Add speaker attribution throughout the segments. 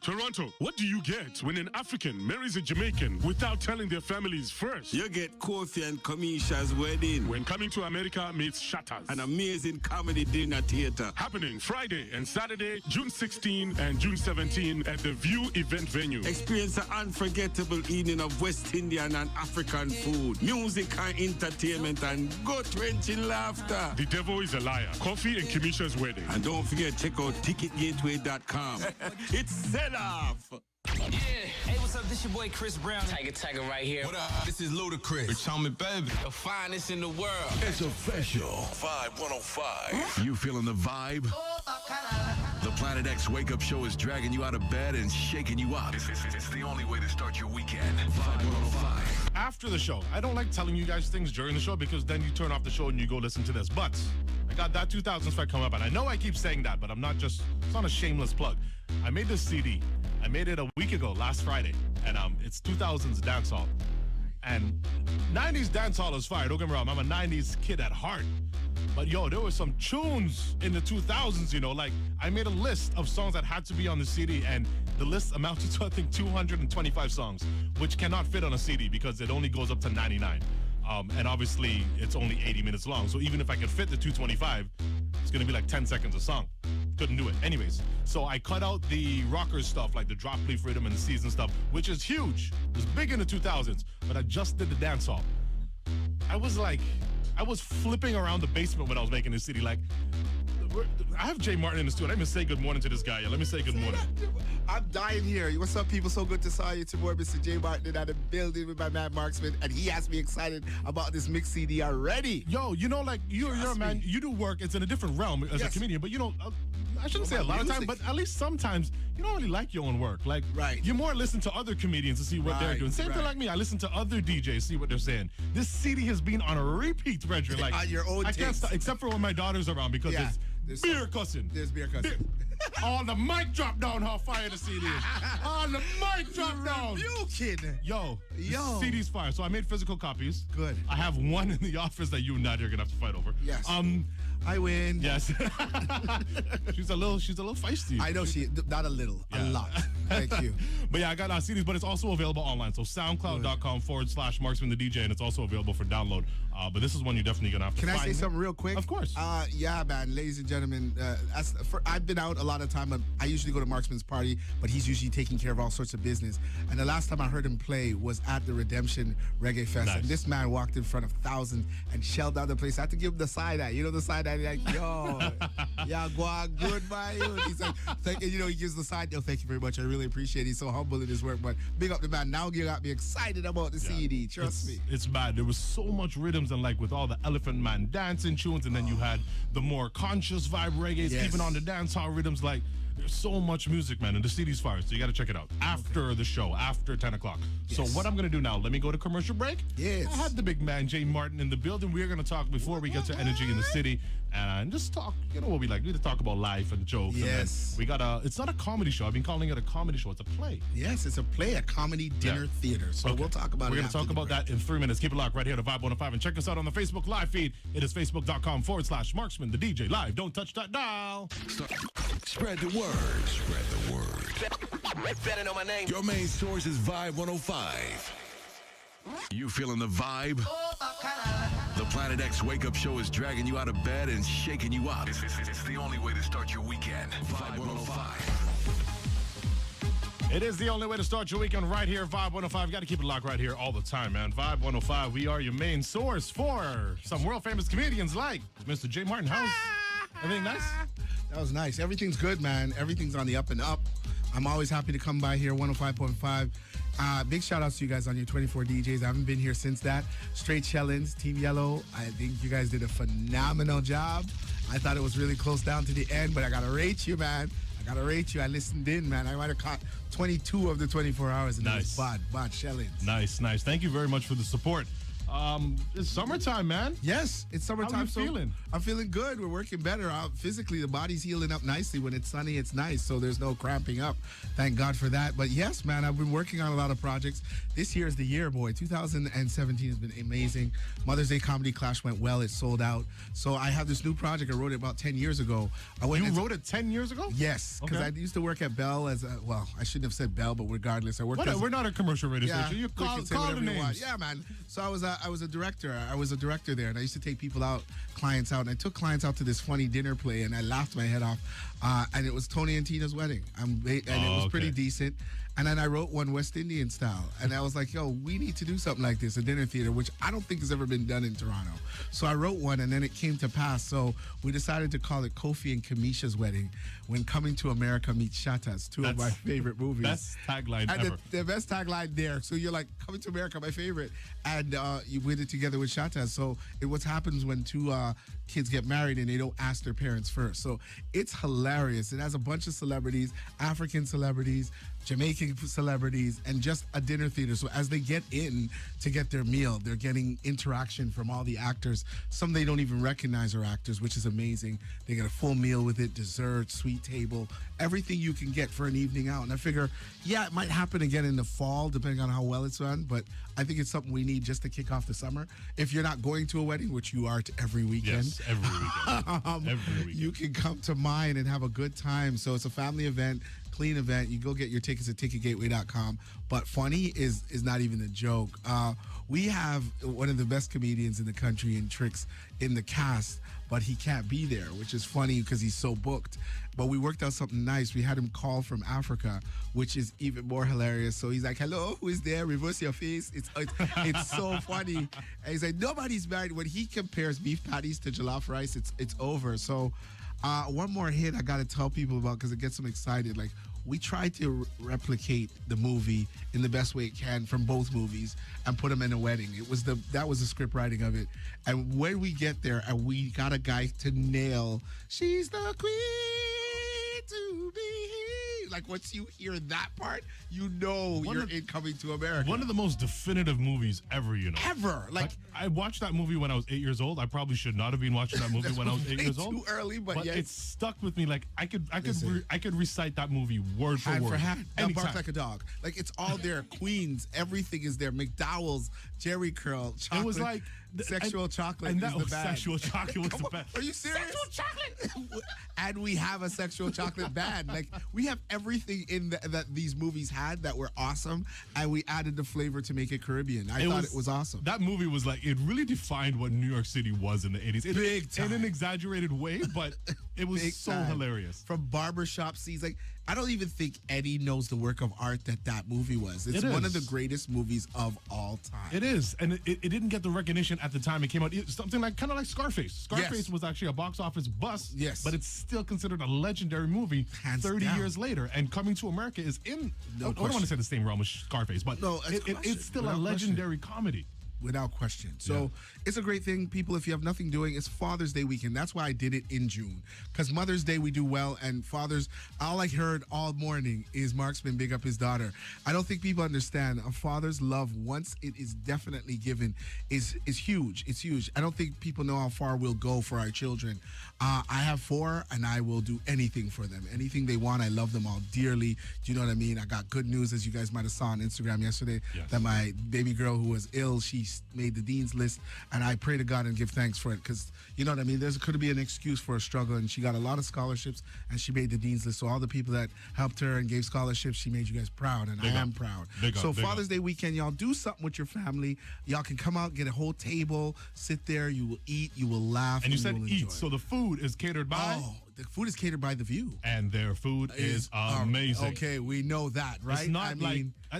Speaker 1: Toronto, what do you get when an African marries a Jamaican without telling their families first?
Speaker 2: You get Kofi and Kamisha's wedding.
Speaker 1: When Coming to America meets Shatters.
Speaker 2: An amazing comedy dinner theater.
Speaker 1: Happening Friday and Saturday, June 16 and June 17 at the View event venue.
Speaker 2: Experience an unforgettable evening of West Indian and African food, music and entertainment, and gut-wrenching laughter.
Speaker 1: The devil is a liar. Kofi and Kamisha's wedding.
Speaker 2: And don't forget, check out ticketgateway.com. It's set off.
Speaker 3: Yeah. Hey, what's up? This your boy Chris Brown. Tiger right here.
Speaker 4: What up? This is Ludacris. Tell me, baby.
Speaker 3: The finest in the world.
Speaker 5: It's official.
Speaker 4: Vibe 105.
Speaker 5: You feeling the vibe? The Planet X wake-up show is dragging you out of bed and shaking you up. It's the only way to start your weekend. Vibe 105.
Speaker 6: After the show, I don't like telling you guys things during the show because then you turn off the show and you go listen to this. But I got that 2000s fight coming up, and I know I keep saying that, but I'm not just, it's not a shameless plug. I made this CD. I made it a week ago, last Friday, and it's 2000s dancehall. And 90s dancehall is fire. Don't get me wrong, I'm a 90s kid at heart. But yo, there were some tunes in the 2000s, you know, like I made a list of songs that had to be on the CD, and the list amounted to, I think, 225 songs, which cannot fit on a CD because it only goes up to 99. And obviously, it's only 80 minutes long. So even if I could fit the 225, it's going to be like 10 seconds a song. Couldn't do it. Anyways, so I cut out the rocker stuff, like the drop leaf rhythm and the season stuff, which is huge. It was big in the 2000s, but I just did the dancehall. I was flipping around the basement when I was making this CD. Like, I have Jay Martin in the studio. Let me say good morning to this guy. Let me say good morning.
Speaker 7: I'm dying here. What's up, people? So good to see you. It's your boy, Mr. Jay Martin, at the building with my man, Marksman, and he has me excited about this mix CD already.
Speaker 6: Yo, you know, like, you're a man, you do work. It's in a different realm as a comedian, but, you know, I shouldn't say a lot of times, but at least sometimes you don't really like your own work. Like, you more listen to other comedians to see what they're doing. Same thing like me. I listen to other DJs, see what they're saying. This CD has been on a repeat, Brethren. Like,
Speaker 7: your own
Speaker 6: I can't stop, except for when my daughter's around because there's beer cussing.
Speaker 7: There's beer cussing.
Speaker 6: On the mic drop down how fire the CD is. On the mic drop down.
Speaker 7: You kidding?
Speaker 6: Yo. CD's fire. So I made physical copies.
Speaker 7: Good.
Speaker 6: I have one in the office that you and Nadia are gonna have to fight over.
Speaker 7: Yes. I win.
Speaker 6: Yes. she's a little feisty.
Speaker 7: I know not a little, a lot. Thank you.
Speaker 6: But yeah, I got CDs, but it's also available online. So SoundCloud.com/Marksman the DJ, and it's also available for download. But this is one you're definitely gonna have to
Speaker 7: find.
Speaker 6: Can
Speaker 7: I say something real quick?
Speaker 6: Of course.
Speaker 7: Yeah, man, ladies and gentlemen, I've been out a lot of time. I usually go to Marksman's party, but he's usually taking care of all sorts of business. And the last time I heard him play was at the Redemption Reggae Fest. Nice. And this man walked in front of thousands and shelled out the place. I had to give him the side eye. You know the side eye? Like, yo, yeah, go on, good by you. He's like, you know, he gives the side. Oh, thank you very much. I really appreciate it. He's so humble in his work. But big up the man. Now you got me excited about the CD. Trust me.
Speaker 6: It's bad. There was so much rhythms, and like with all the Elephant Man dancing tunes, and then you had the more conscious vibe reggae, even on the dancehall rhythms. Like, there's so much music, man, and the CD's fire, so you got to check it out after the show, after 10 o'clock. So what I'm going to do now, let me go to commercial break.
Speaker 7: Yes.
Speaker 6: I had the big man, Jay Martin, in the building. We're going to talk before we get to Energy in the City, and just talk, you know what we like. We need to talk about life and jokes.
Speaker 7: Yes.
Speaker 6: And we got it's not a comedy show. I've been calling it a comedy show. It's a play.
Speaker 7: Yes, it's a play, a comedy dinner theater. So we'll talk about
Speaker 6: We're going to talk about that in 3 minutes. Keep it locked right here to Vibe 105, and check us out on the Facebook live feed. It is facebook.com/Marksman the DJ live. Don't touch that dial.
Speaker 5: Spread the word. Spread the word.
Speaker 3: Better know my name.
Speaker 5: Your main source is Vibe 105. You feeling the vibe? The Planet X wake-up show is dragging you out of bed and shaking you up. It's the only way to start your weekend. Vibe 105.
Speaker 6: It is the only way to start your weekend right here, Vibe 105. Got to keep it locked right here all the time, man. Vibe 105, we are your main source for some world-famous comedians like Mr. Jay Martin. How's everything nice?
Speaker 7: That was nice. Everything's good, man. Everything's on the up and up. I'm always happy to come by here, 105.5. Big shout outs to you guys on your 24 DJs. I haven't been here since that. Straight Shellins, Team Yellow. I think you guys did a phenomenal job. I thought it was really close down to the end, but I got to rate you, man. I listened in, man. I might have caught 22 of the 24 hours, and it was bad Shellins.
Speaker 6: Nice. Thank you very much for the support. It's summertime, man.
Speaker 7: Yes, it's summertime.
Speaker 6: How you feeling?
Speaker 7: I'm feeling good. We're working better. Physically, the body's healing up nicely. When it's sunny, it's nice, so there's no cramping up. Thank God for that. But yes, man, I've been working on a lot of projects. This year is the year, boy. 2017 has been amazing. Mother's Day Comedy Clash went well. It sold out. So I have this new project. I wrote it about 10 years ago.
Speaker 6: You wrote it 10 years ago?
Speaker 7: Yes, because I used to work at Bell as a, well, I shouldn't have said Bell, but regardless, I worked
Speaker 6: We're not a commercial radio station. You call the names.
Speaker 7: Yeah, man. So I was a director. I was a director there, and I used to take people out, clients out, and I took clients out to this funny dinner play, and I laughed my head off. And it was Tony and Tina's wedding, and it was pretty decent. And then I wrote one West Indian style, and I was like, yo, we need to do something like this, a dinner theater, which I don't think has ever been done in Toronto. So I wrote one, and then it came to pass. So we decided to call it Kofi and Kamisha's Wedding, when Coming to America meets Shatta's, two of my favorite movies.
Speaker 6: Best tagline
Speaker 7: and
Speaker 6: ever.
Speaker 7: The best tagline there. So you're like, Coming to America, my favorite. And you did it together with Shatta's. So what happens when two kids get married and they don't ask their parents first. So it's hilarious. It has a bunch of celebrities, African celebrities, Jamaican celebrities, and just a dinner theater. So as they get in to get their meal, they're getting interaction from all the actors. Some they don't even recognize are actors, which is amazing. They get a full meal with it, dessert, sweet table, everything you can get for an evening out. And I figure, yeah, it might happen again in the fall, depending on how well it's run, but I think it's something we need just to kick off the summer. If you're not going to a wedding, which you are every weekend.
Speaker 6: Yes, every weekend. Every weekend.
Speaker 7: You can come to mine and have a good time. So it's a family event, clean event. You go get your tickets at ticketgateway.com. But funny is not even a joke. We have one of the best comedians in the country in Tricks in the cast, but he can't be there, which is funny because he's so booked. But we worked out something nice. We had him call from Africa, which is even more hilarious. So he's like, hello, who is there? Reverse your face. It's so funny. And he's like, nobody's married. When he compares beef patties to jollof rice, it's over. So one more hit I got to tell people about because it gets them excited. Like, we tried to replicate the movie in the best way it can from both movies and put them in a wedding. That was the script writing of it. And when we get there, and we got a guy to nail, she's the queen to be. Like, once you hear that part, you know you're in Coming to America.
Speaker 6: One of the most definitive movies ever, you know.
Speaker 7: Ever. Like
Speaker 6: I watched that movie when I was 8 years old. I probably should not have been watching that movie when I was 8 years old.
Speaker 7: Too early, but yes.
Speaker 6: It stuck with me. Like I could recite that movie word for
Speaker 7: hand
Speaker 6: word.
Speaker 7: For hand. Now
Speaker 6: Anytime.
Speaker 7: bark like a dog. Like, it's all there. Queens, everything is there. McDowell's, Jerry Curl, chocolate.
Speaker 6: It was like
Speaker 7: sexual chocolate.
Speaker 6: And that
Speaker 7: is the
Speaker 6: was
Speaker 7: band.
Speaker 6: sexual chocolate was the best.
Speaker 7: Are you serious?
Speaker 6: Sexual chocolate.
Speaker 7: And we have a sexual chocolate band. Like, we have everything in that these movies had that were awesome, and we added the flavor to make it Caribbean. I thought it was awesome.
Speaker 6: That movie was like, it really defined what New York City was in the 80s.
Speaker 7: Big time.
Speaker 6: In an exaggerated way, but it was so hilarious.
Speaker 7: From barbershop scenes, like, I don't even think Eddie knows the work of art that movie was. It's one of the greatest movies of all time.
Speaker 6: It is, and it didn't get the recognition at the time it came out. Something like kind of like Scarface. Scarface was actually a box office bust.
Speaker 7: Yes,
Speaker 6: but it's still considered a legendary movie.
Speaker 7: Hands
Speaker 6: 30
Speaker 7: down.
Speaker 6: years later, and Coming to America is in.
Speaker 7: No
Speaker 6: I don't want to say the same realm as Scarface, but
Speaker 7: no,
Speaker 6: it's still
Speaker 7: Without
Speaker 6: a legendary comedy.
Speaker 7: Without question. So it's a great thing. People, if you have nothing doing, it's Father's Day weekend. That's why I did it in June. Because Mother's Day we do well, and Father's, all I heard all morning is Marksman big up his daughter. I don't think people understand a father's love, once it is definitely given, is huge. It's huge. I don't think people know how far we'll go for our children. I have 4, and I will do anything for them. Anything they want, I love them all dearly. Do you know what I mean? I got good news, as you guys might have saw on Instagram yesterday, that my baby girl who was ill, she made the dean's list, and I pray to God and give thanks for it, because you know what I mean, there could be an excuse for a struggle, and she got a lot of scholarships, and she made the dean's list. So all the people that helped her and gave scholarships, she made you guys proud, and I am proud. So Father's Day weekend, y'all do something with your family. Y'all can come out, get a whole table, sit there, you will eat, you will laugh,
Speaker 6: and you said
Speaker 7: will
Speaker 6: eat,
Speaker 7: enjoy.
Speaker 6: so the food is catered by?
Speaker 7: Oh, the food is catered by The View.
Speaker 6: And their food is amazing.
Speaker 7: Okay, we know that, right?
Speaker 6: It's not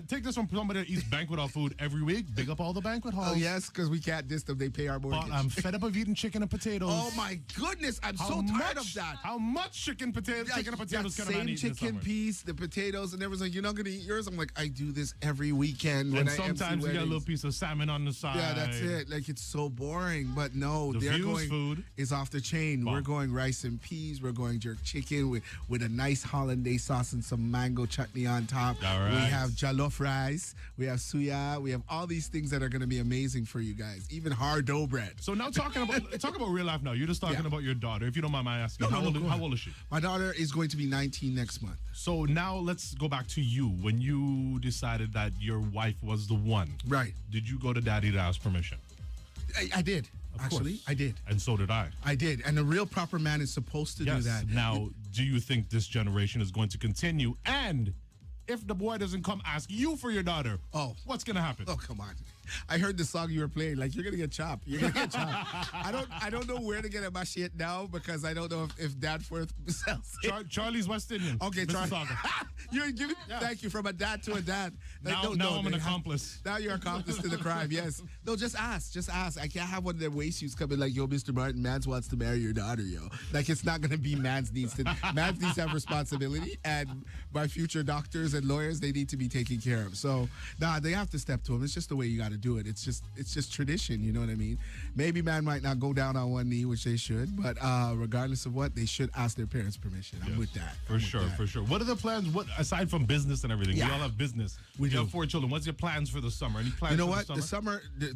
Speaker 6: take this from somebody that eats banquet hall food every week. Big up all the banquet halls.
Speaker 7: Oh, yes, because we can't diss them. They pay our mortgage.
Speaker 6: But I'm fed up of eating chicken and potatoes.
Speaker 7: Oh, my goodness. I'm so tired of that.
Speaker 6: How much chicken and potatoes can a man eat
Speaker 7: same
Speaker 6: this
Speaker 7: chicken
Speaker 6: summer?
Speaker 7: piece, the potatoes, and everyone's like, you're not going to eat yours? I'm like, I do this every weekend.
Speaker 6: And sometimes you get a little piece of salmon on the side.
Speaker 7: Yeah, that's it. Like, it's so boring. But no,
Speaker 6: the
Speaker 7: they're
Speaker 6: View's
Speaker 7: going
Speaker 6: food
Speaker 7: is off the chain.
Speaker 6: Bomb.
Speaker 7: We're going rice and peas. We're going jerk chicken with a nice hollandaise sauce and some mango chutney on top.
Speaker 6: All right.
Speaker 7: We have jollof jollof rice, we have suya, we have all these things that are going to be amazing for you guys. Even hard dough bread.
Speaker 6: So now talk about real life now. You're just talking about your daughter. If you don't mind my asking, how old is she?
Speaker 7: My daughter is going to be 19 next month.
Speaker 6: So now let's go back to you. When you decided that your wife was the one,
Speaker 7: right?
Speaker 6: Did you go to daddy to ask permission?
Speaker 7: I did. Actually, I did.
Speaker 6: And so did I.
Speaker 7: I did. And a real proper man is supposed to do that.
Speaker 6: Now, do you think this generation is going to continue? And if the boy doesn't come ask you for your daughter, what's going to happen?
Speaker 7: Oh, come on. I heard the song you were playing. Like, you're going to get chopped. You're going to get chopped. I don't know where to get my shit now because I don't know if Danforth sells it.
Speaker 6: Charlie's West Indian.
Speaker 7: Okay, Charlie. You're giving, thank you, from a dad to a dad.
Speaker 6: Now I'm an accomplice.
Speaker 7: Now you're accomplice to the crime, yes. No, just ask. Just ask. I can't have one of their waist shoes coming like, yo, Mr. Martin, Mans wants to marry your daughter, yo. Like, it's not going to be Mans needs to have responsibility, and my future doctors and lawyers, they need to be taken care of. So, they have to step to them. It's just the way you got to do it. It's just tradition, you know what I mean? Maybe man might not go down on one knee, which they should, but regardless of what, they should ask their parents permission. I'm with that.
Speaker 6: For sure. What are the plans? What, aside from business and everything?
Speaker 7: Yeah.
Speaker 6: We all have business.
Speaker 7: We do.
Speaker 6: have 4 children. What's your plans for the summer? Any plans?
Speaker 7: You know
Speaker 6: for
Speaker 7: what?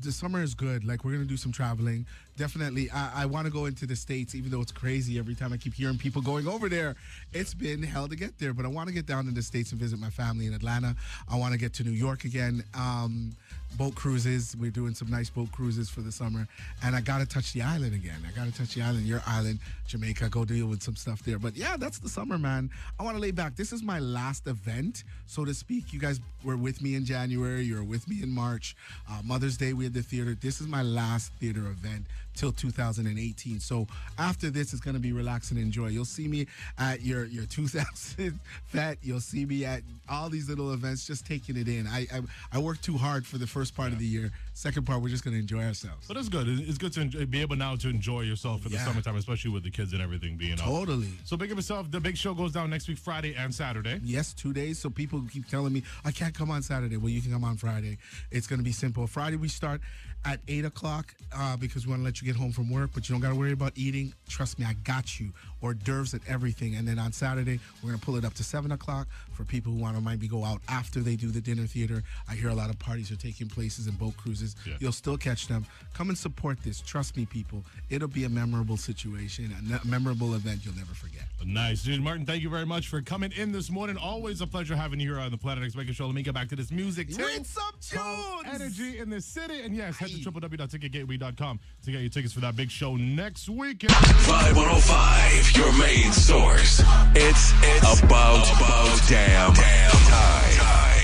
Speaker 7: The summer is good. Like, we're gonna do some traveling. Definitely. I want to go into the States, even though it's crazy every time I keep hearing people going over there. It's been hell to get there, but I want to get down to the States and visit my family in Atlanta. I want to get to New York again. Boat cruises. We're doing some nice boat cruises for the summer. And I got to touch the island again. Your island, Jamaica, go deal with some stuff there. But yeah, that's the summer, man. I want to lay back. This is my last event, so to speak. You guys were with me in January. You were with me in March. Mother's Day, we had the theater. This is my last theater event till 2018. So after this, it's going to be relax and enjoy. You'll see me at your 2000 Fete. You'll see me at all these little events, just taking it in. I worked too hard for the first part of the year. Second part, we're just going to enjoy ourselves.
Speaker 6: But it's good. It's good to be able now to enjoy yourself in the summertime, especially with the kids and everything being out.
Speaker 7: Totally.
Speaker 6: So big of yourself. The big show goes down next week, Friday and Saturday.
Speaker 7: Yes, 2 days. So people keep telling me, I can't come on Saturday. Well, you can come on Friday. It's going to be simple. Friday, we start at 8 o'clock because we want to let you get home from work, but you don't got to worry about eating. Trust me, I got you. Hors d'oeuvres and everything. And then on Saturday, we're going to pull it up to 7 o'clock for people who want to maybe go out after they do the dinner theater. I hear a lot of parties are taking places and boat cruises. Yeah. You'll still catch them. Come and support this. Trust me, people. It'll be a memorable situation, a memorable event you'll never forget.
Speaker 6: Nice. Dude, Martin, thank you very much for coming in this morning. Always a pleasure having you here on the PlanetX Wake Up Show. Let me get back to this music.
Speaker 7: With some tunes!
Speaker 6: Energy in the city. And yes, head to www.ticketgateway.com to get your tickets for that big show next weekend.
Speaker 5: Vibe 105, your main source. It's about damn time.